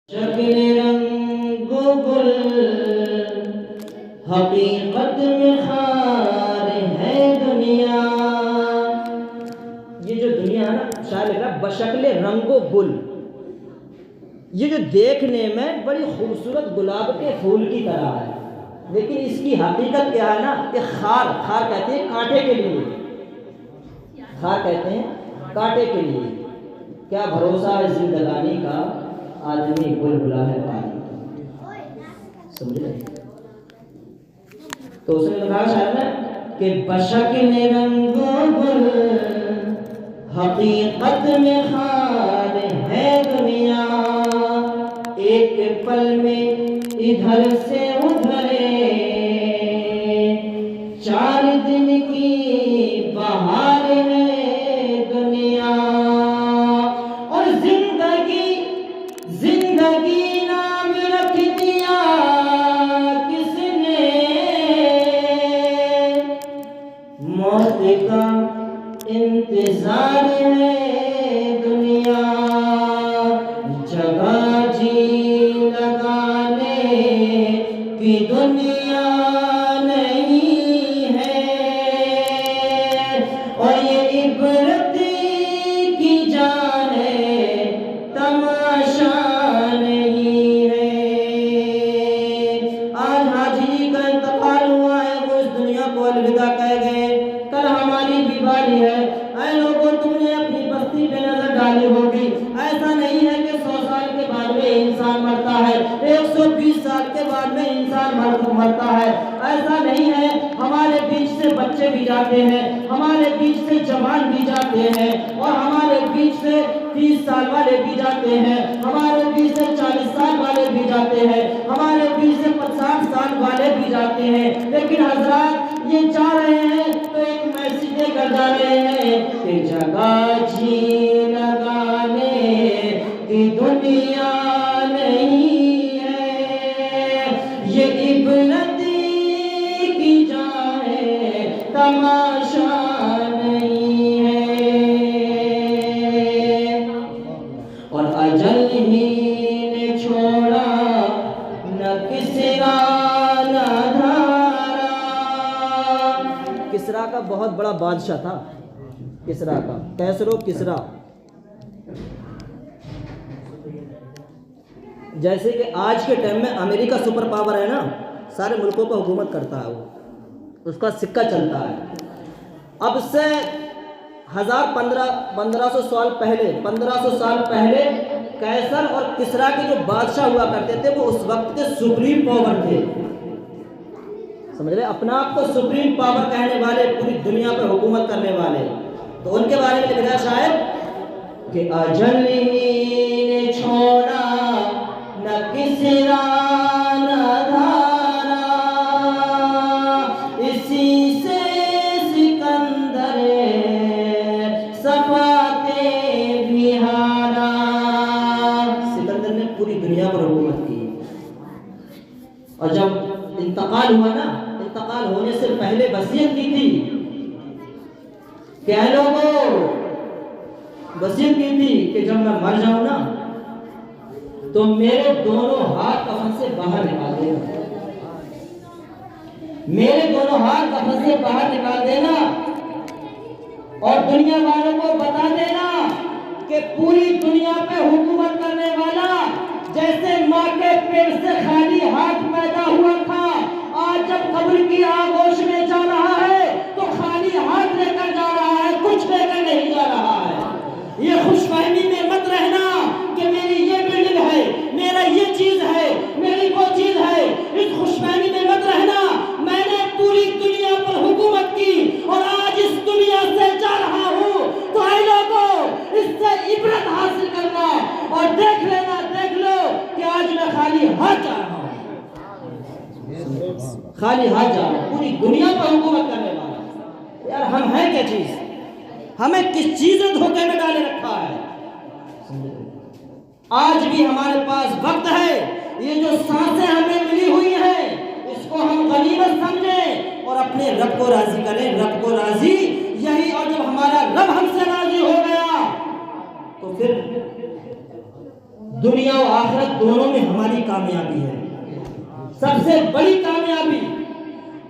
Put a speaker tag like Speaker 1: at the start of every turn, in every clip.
Speaker 1: शक्ल रंगो गुल हकीकत में खार है दुनिया। ये जो दुनिया है ना, शायर लिख रहा है बशक्ल रंगो गुल, ये जो देखने में बड़ी खूबसूरत गुलाब के फूल की तरह है, लेकिन इसकी हकीकत क्या है ना कि खार खार कहते हैं कांटे के लिए, खार कहते हैं कांटे के लिए। क्या भरोसा है जिंदगानी का, आदमी बुलबुला है पानी, समझे? तो उसने कहा शायद ना कि बशक्ल रंगो गुल हकीकत में खार है दुनिया। एक पल में इधर से उधरे, 4 दिन की बहार है दुनिया। और जिंदगी नाम रख दिया किसने, मौत का इंतजार है दुनिया। जगह जी लगाने की दुनिया नहीं है, और ये इबरत की जाने तमाशा नहीं है। आज हाजी का इंतकाल हुआ है, वो इस दुनिया को अलविदा कह गए। कल हमारी भी बारी है। ऐ लोगों, तुमने अपनी बस्ती पे नजर डाली होगी, ऐसा नहीं है कि 100 साल के बाद में इंसान मरता है, 120 साल के बाद में इंसान मरता है। ऐसा नहीं है, हमारे बीच से बच्चे भी जाते हैं, हमारे बीच से जवान भी जाते हैं, और हमारे बीच से 30 साल वाले भी जाते हैं, हमारे बीच से 40 साल वाले भी जाते हैं, हमारे बीच से 50 साल वाले भी जाते हैं। लेकिन हजरात, ये जा रहे हैं तो एक मैसेज देकर जा रहे हैं कि जगह जी लगाने की दुनिया नहीं है, ये इबरत की जाए तमाशा नहीं है। और अजल ही ने छोड़ा न किसरा न धारा। किसरा का बहुत बड़ा बादशाह था, किसरा का, कैसरो किसरा। जैसे कि आज के टाइम में अमेरिका सुपर पावर है ना, सारे मुल्कों पर हुकूमत करता है, वो उसका सिक्का चलता है। अब से 1500 साल पहले कैसर और किसरा के जो बादशाह हुआ करते थे, वो उस वक्त के सुप्रीम पावर थे, समझ रहे? अपना आप को सुप्रीम पावर कहने वाले, पूरी दुनिया पर हुकूमत करने वाले। तो उनके बारे में लिख रहा शायद कि अजल ही ने छोड़ा न किसरा न धारा, इसी से सिकंदर सफाते भी हारा। सिकंदर ने पूरी दुनिया पर हुकूमत की, और जब इंतकाल हुआ ना, इंतकाल होने से पहले वसीयत की थी। क्या लोगों, वसीयत की थी कि जब मैं मर जाऊं ना, तो मेरे दोनों हाथ कफन से बाहर निकाल देना, मेरे दोनों हाथ कफन से बाहर निकाल देना, और दुनिया वालों को बता देना कि पूरी दुनिया पे हुकूमत करने वाला, जैसे माँ के पेट से खाली हाथ पैदा हुआ था, आज जब कब्र की आगोश में जा रहा है तो खाली हाथ लेकर जा रहा है, कुछ लेकर नहीं जा रहा है। ये खुशफहमी में मत रहना कि मेरी ये बिल्डिंग है, मेरा ये चीज है, मेरी वो चीज है। इस खुशफहमी में मत रहना, मैंने पूरी दुनिया पर हुकूमत की और आज इस दुनिया से जा रहा हूँ। तो ऐ लोगों, इससे इबरत हासिल करना और देख लेना, देख लो कि आज मैं खाली हाथ जा रहा हूँ, खाली हाथ जा रहा हूँ, पूरी दुनिया पर हुकूमत करने वाला। यार हम हैं क्या चीज, हमें किस चीज ने धोखे में डाले रखा है? आज भी हमारे पास वक्त है, ये जो सांसें हमें मिली हुई हैं, इसको हम गनीमत समझें और अपने रब को राजी करें, रब को राजी यही। और जब हमारा रब हमसे राजी हो गया तो फिर दुनिया और आखिरत दोनों में हमारी कामयाबी है। सबसे बड़ी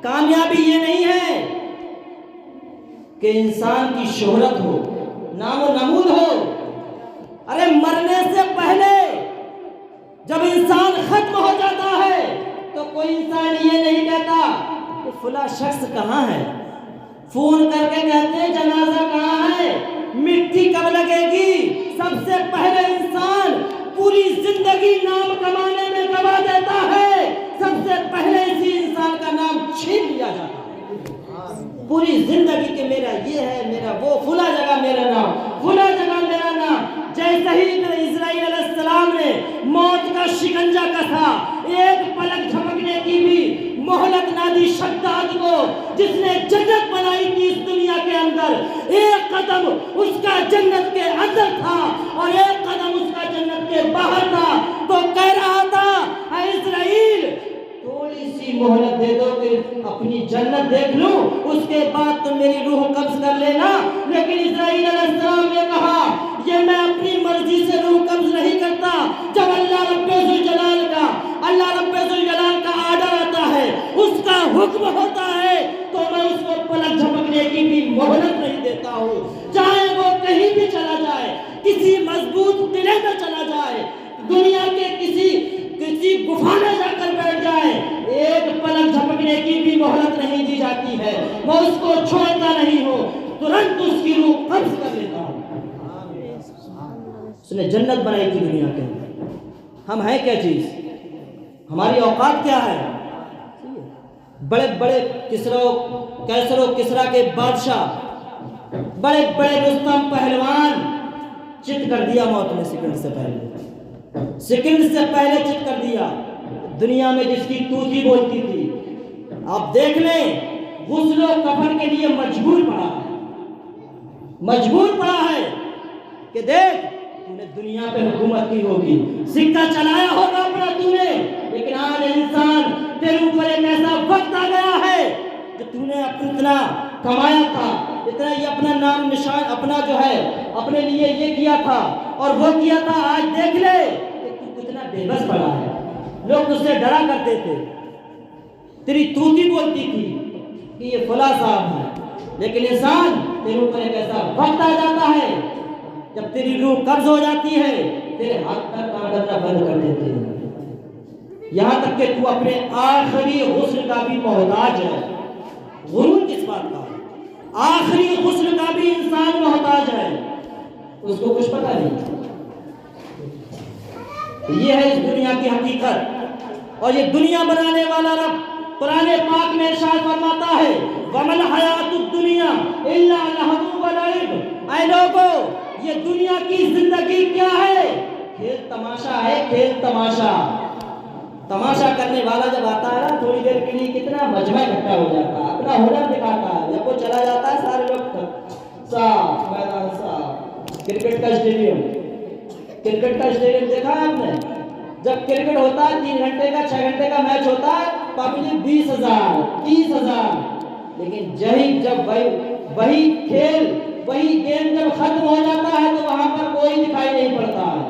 Speaker 1: कामयाबी ये नहीं है कि इंसान की शोहरत हो, नामो नमूद हो। अरे मरने से पहले जब इंसान खत्म हो जाता है तो कोई इंसान ये नहीं कहता कि फला शख्स कहाँ है, फोन करके कहते हैं जनाजा कहाँ है, मिट्टी कब लगेगी। सबसे पहले इंसान पूरी जिंदगी नाम कमाने में गवा देता है, सबसे पहले इसी इंसान का नाम छीन लिया जाता है। पूरी जिंदगी के मेरा ये है, मेरा वो, फुला जगह मेरा नाम, फुला जगह मेरा नाम। जैसे ही इस्राईल अलैहिस्सलाम ने मौत का शिकंजा कसा, एक पलक झपकने की भी मोहलत ना दी शद्दाद को, जिसने जन्नत बनाई थी इस दुनिया के अंदर। एक कदम उसका जन्नत के अंदर था और एक कदम उसका जन्नत के बाहर था। तो कह रहा था, इस्राईल थोड़ी सी मोहलत दे दो कि अपनी जन्नत देख लूं, उसके बाद तुम मेरी रूह कब्ज कर लेना। लेकिन इस्राईल अलैहिस्सलाम ने कहा, ये मैं अपनी मर्जी से रूह कब्ज नहीं करता। जब अल्लाह रब्बुल जलाल का आर्डर आता है, उसका हुक्म होता है, तो मैं उसको पलक झपकने की भी मोहलत नहीं देता हूँ। चाहे वो कहीं भी चला जाए, किसी मजबूत किले में चला जाए, दुनिया के किसी गुफा में जाकर बैठ जाए, एक पलक झपकने की भी मोहलत नहीं दी जाती है। मैं उसको छोड़ता नहीं हूँ, तुरंत उसकी रूह कब्ज कर लेता हूँ। उसने जन्नत बनाई थी दुनिया के अंदर। हम हैं क्या चीज, हमारी औकात क्या है। बड़े बड़े किसरा के बादशाह, बड़े बड़े रुस्तम पहलवान चित कर दिया मौत ने, सेकंड से पहले चित कर दिया। दुनिया में जिसकी तूती बोलती थी, आप देख लें, गुस्ल कफन के लिए मजबूर पड़ा है कि देख तूने दुनिया पे हुकूमत की होगी, सिक्का चलाया होगा अपना तूने, लेकिन आज इंसान तेरे ऊपर एक ऐसा वक्त आ गया है जो तूने इतना कमाया था, इतना ये अपना नाम निशान अपना जो है अपने लिए ये किया था और वो किया था, आज देख ले कि तू कितना बेबस पड़ा है। लोग तुझसे डरा करते थे, तेरी तूती बोलती थी कि ये फला साहब है, लेकिन इंसान तेरे ऊपर एक ऐसा वक्त आ जाता है जब तेरी रूह कब्ज हो जाती है, तेरे हाथ पैर काम करना बंद कर देते हैं, यहां तक कि तू अपने आखिरी हुस्न का भी मोहताज है। गुरूर किस बात का, आखिरी हुस्न का भी इंसान मोहताज है, उसको कुछ पता नहीं। ये है इस दुनिया की हकीकत। और ये दुनिया बनाने वाला रब कुरान पाक में इरशाद फरमाता है, वमल हयातुद दुनिया इल्ला लहवु व लइब। ऐ लोगों, ये दुनिया की जिंदगी क्या है, खेल तमाशा है, खेल तमाशा। तमाशा करने वाला जब आता है ना, थोड़ी देर के लिए कितना मजमा इकट्ठा हो जाता है, अपना हुनर दिखाता है। जब वो चला जाता है, सारे लोग साफ मैदान साफ। क्रिकेट का स्टेडियम देखा है आपने, जब क्रिकेट होता है 3 घंटे का 6 घंटे का मैच होता है, पब्लिक 20,000 30,000, लेकिन जब वही खेल वही गेम जब खत्म हो जाता है तो वहां पर कोई दिखाई नहीं पड़ता है।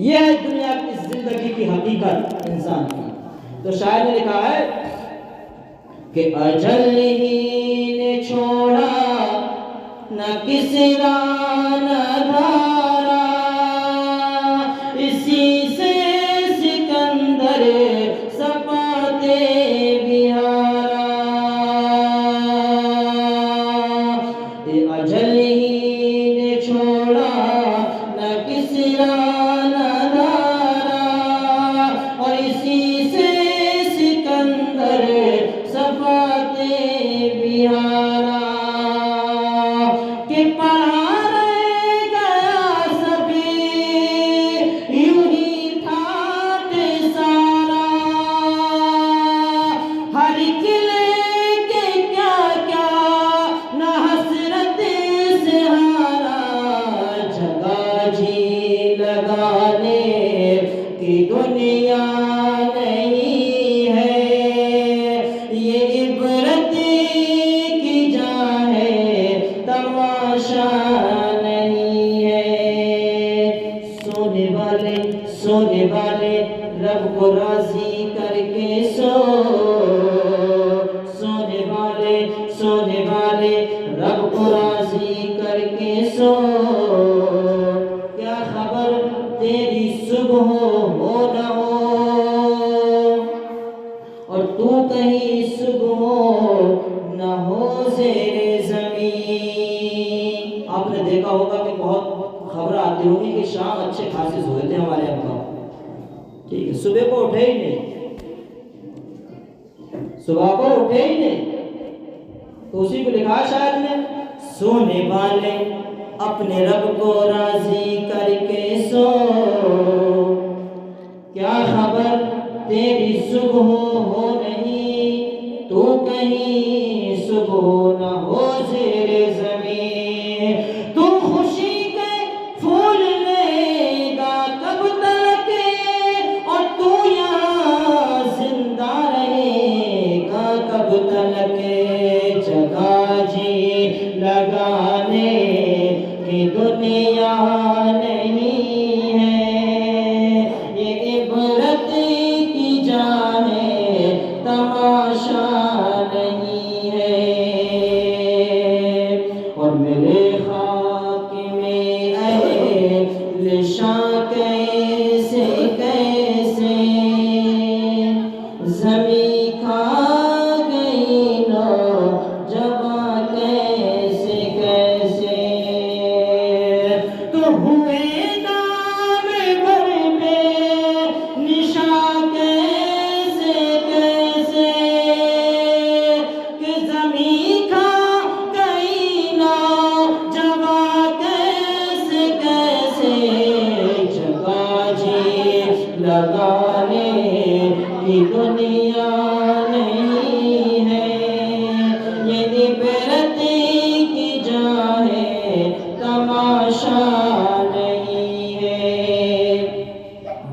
Speaker 1: यह है दुनिया की जिंदगी की हकीकत इंसान की। तो शायर ने लिखा है कि अजल ही ने छोड़ा न किसरा न धारा, इसी से सिकंदर सपाते बिहारा। अजल ही ने छोड़ा न किसरा न धारा, और इसी से सिकंदर सपाते बिहारा। के पढ़ा रह गया सभी यूं ही ठाट सारा, हर किले के क्या क्या न हसरत से हारा। जगह जी लगाने की दुनिया नहीं है, ये इबरत की जहाँ है तमाशा नहीं है। सोने सोने वाले रब को राजी करके सो, सोने वाले रब को राजी करके सो। क्या खबर तेरी सुबह हो न हो, और तू कहीं सुबह न हो ज़ेरे ज़मीन। आपने देखा होगा कि बहुत खबर आती होगी कि शाम अच्छे खासे सोए थे हमारे अब्बा, ठीक है, सुबह को उठे ही नहीं, सुबह को उठे ही नहीं, तो उसी को लिखा शायद ने, सोने वाले अपने रब को राजी करके सो। क्या खबर तेरी सुबह हो नहीं, तू कहीं सुबह न हो ज़ेरे ज़मीन। तू खुशी के फूल लेगा कब तक, और तू यहाँ जिंदा रहेगा कब तक। जगह जी लगाने की दुनिया नहीं है, ये इबरत की जाने तमाशा नहीं है। और मेरे खाक में अहले शाह कैसे कैसे ज़मीं खा गई नौजवां कैसे कैसे। तो हुए नाम भर पे निशा कैसे कैसे, कि ज़मीं खा गई नौजवां कैसे कैसे। जगह जी लगाने की दुनिया नहीं है, ये इबरत की जाए तमाशा नहीं है।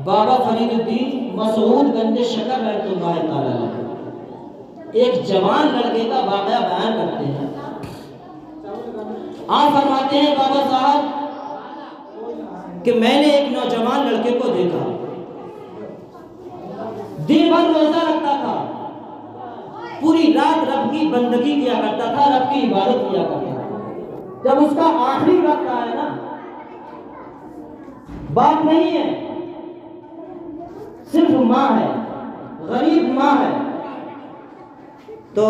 Speaker 1: बाबा फरीदुद्दीन मसूदगंज शकर रहमतुल्लाह तआला एक जवान लड़के का वाक़या बयान करते हैं। आप फरमाते हैं बाबा साहब कि मैंने एक नौजवान लड़के को देखा, दिन भर रोजा रखता था, पूरी रात रब की बंदगी किया करता था, रब की इबादत किया करता था। जब उसका आखिरी वक्त आया ना, बाप नहीं है, सिर्फ माँ है, गरीब माँ है, तो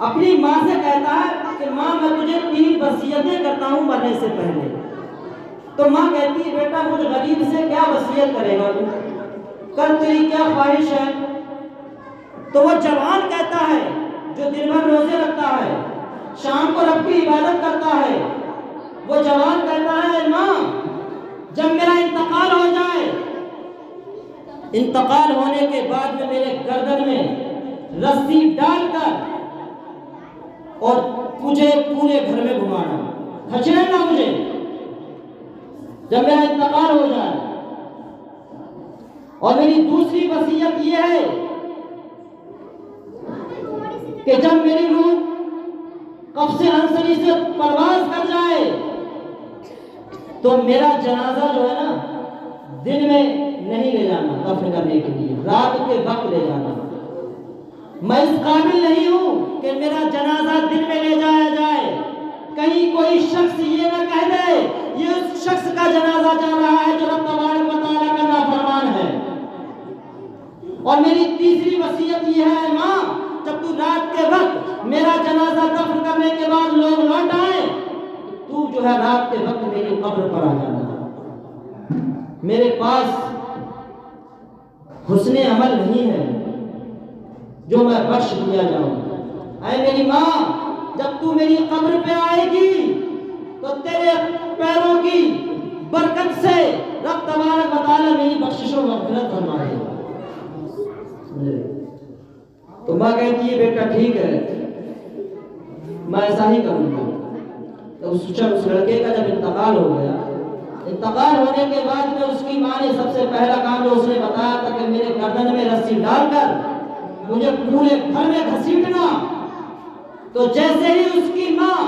Speaker 1: अपनी माँ से कहता है कि माँ मैं तुझे 3 वसीयतें करता हूँ मरने से पहले। तो माँ कहती है बेटा मुझ गरीब से क्या वसीयत करेगा तू, कर तेरी क्या ख्वाहिश है। तो वो जवान कहता है जो दिन भर रोजे रखता है, शाम को रब की इबादत करता है, वो जवान कहता है माँ जब मेरा इंतकाल हो जाए, इंतकाल होने के बाद में मेरे गर्दन में रस्सी डालकर और मुझे पूरे घर में घुमाना, खचेड़ना मुझे जब मेरा इंतकाल हो जाए। और मेरी दूसरी वसीयत ये है कि जब मेरी रूह कब्ज़े अंसरी से परवाज कर जाए तो मेरा जनाजा जो है ना दिन में नहीं ले जाना दफन करने के लिए, रात के वक्त ले जाना। मैं इस काबिल नहीं हूं कि मेरा जनाजा दिन में ले जाया जाए, कहीं कोई शख्स ये ना कह दे ये उस शख्स का जनाजा जा रहा है जो रब तबारक व तआला का नाफरमान है। और मेरी तीसरी वसीयत ये है माँ जब तू रात के वक्त मेरा जनाजा दफन करने के बाद लोग लौट आए, तू जो है रात के वक्त मेरी कब्र पर आ जाना। मेरे पास हुस्ने अमल नहीं है जो मैं बख्श दिया जाऊं। ऐ मेरी माँ जब तू मेरी कब्र पे आएगी तो तेरे पैरों की बरकत से रब तबारक व तआला मेरी बख्शिश और मग़फ़िरत फरमाएगा। तो माँ कहती है बेटा ठीक है मैं ऐसा ही करूँगा। तो उस लड़के का जब इंतकाल हो गया, इंतकाल होने के बाद में उसकी माँ ने सबसे पहला काम जो उसने बताया था कि मेरे गर्दन में रस्सी डालकर मुझे पूरे घर में घसीटना। तो जैसे ही उसकी माँ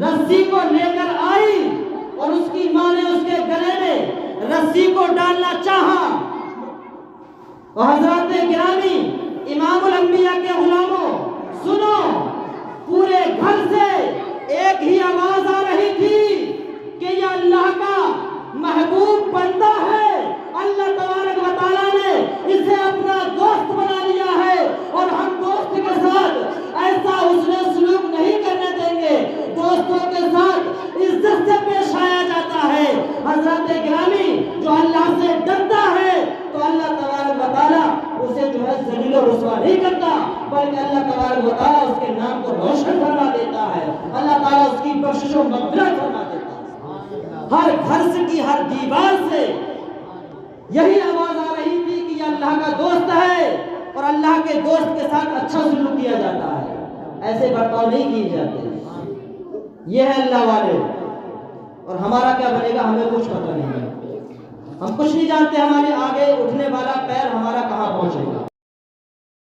Speaker 1: रस्सी को लेकर आई और उसकी माँ ने उसके गले में रस्सी को डालना चाहा। और हजरत गिरामी इमामुल अंबिया के गुलामों, सुनो, पूरे घर से एक ही आवाज आ रही थी कि ये अल्लाह का महबूब बंदा है, अल्लाह तबारक व तआला ने इसे अपना दोस्त बना लिया है और हम दोस्त के साथ ऐसा उसने सलूक नहीं करने देंगे। दोस्तों के साथ इज्जत से पेश आया जाता है। हजरत गिरामी जो अल्लाह से डरता है तो अल्लाह तबारक व तआला उसे जो है जलील और रुसवा नहीं करता, बल्कि अल्लाह तबारक व तआला उसके नाम को रोशन फरमा देता है। अल्लाह ताला उसकी बख्शिश और मग़फ़िरत फरमा देता है। हर घर से की हर दीवार से यही आवाज आ रही थी कि ये अल्लाह का दोस्त है और अल्लाह के दोस्त के साथ अच्छा सलूक किया जाता है, ऐसे बर्ताव नहीं किए जाते। ये है अल्लाह वाले। और हमारा क्या बनेगा हमें कुछ पता नहीं है, हम कुछ नहीं जानते, हमारे आगे उठने वाला पैर हमारा कहाँ पहुंचेगा।